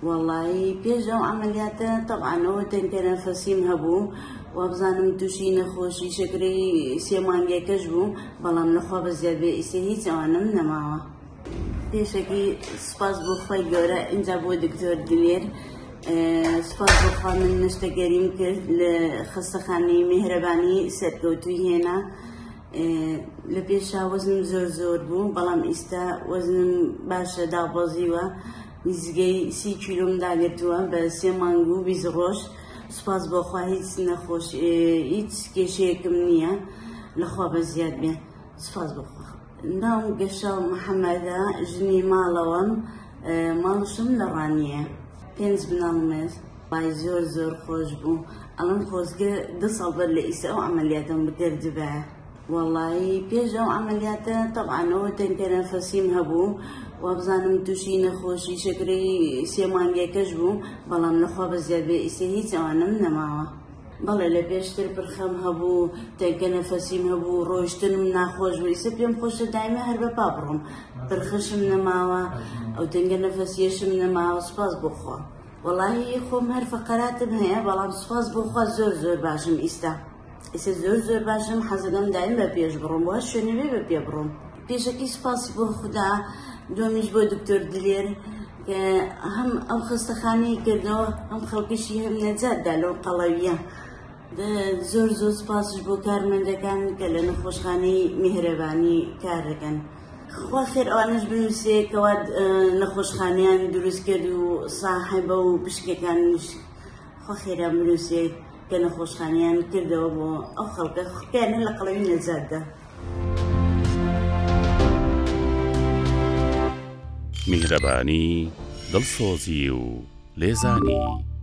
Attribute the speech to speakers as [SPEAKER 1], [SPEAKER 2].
[SPEAKER 1] والله بيجو عمليات طبعا هو تنفسيم هبو وابزانم توشي نخوشي شكري سيمان يكجبو بلام نخوا بزياد بإيسي هيت وانم نماوا بيشكي سباس بخوي جورا انجا بو دكتور دلير سپاس بخوا من نشتگریم کرد لخستخانی مهربانی سرکوتوی هنا لپیشا وزنم زور بو بلام ایستا وزنم باش دابازی و نزگی 30 کیلوم داگرتوه به 3 مانگو 20 روش سپاس بخوا هیچ نخوش هیچ کشیکم نیه لخوا بزیاد بیه سپاس بخوا نام قشاو محمدا جنی مالوام مالشم لرانیه 5 بنامز باي زور خوش بو الان خوزگه 2 سال لإيسا وعملياتهم بكردبه والله بيجو عمليات طبعا هو تنفسيم هبو وابزانم توشي نخوشي شكري سيمان يكجبو بلام نخوا بزياد بإيسا هيت وانم نماوا بله لبيشتر برخم هبو تنفسيم هبو روشتنم ناخوش وإيسا بيوم خوش دايما هربا بابرم برخشم نماوا او تنفسيشم نماوا سپاس بخوا والله خوم هر فقراتم هيا بلام سپاس بخوا زور باشم إيستا زور باشم حزقم دايما ببيش بروم واش شنو ببيبروم بيشكي سپاس بخدا دوميش بو دكتور دلير هم او خستخاني كردو هم خلقشي هم نجات دالو قلوية زور سپاسش بو كارمندكان كلا نخوشخاني مهرباني كاركن خوا خير اوانش بنوسي كواد نخوشخانيان دروس كردو صاحبه و بشككان خوا خير بنوسي كنخوشخانيان كردو بو او خلقه كان هلا قلوين الزادة
[SPEAKER 2] مهرباني دلسوزي و ليزاني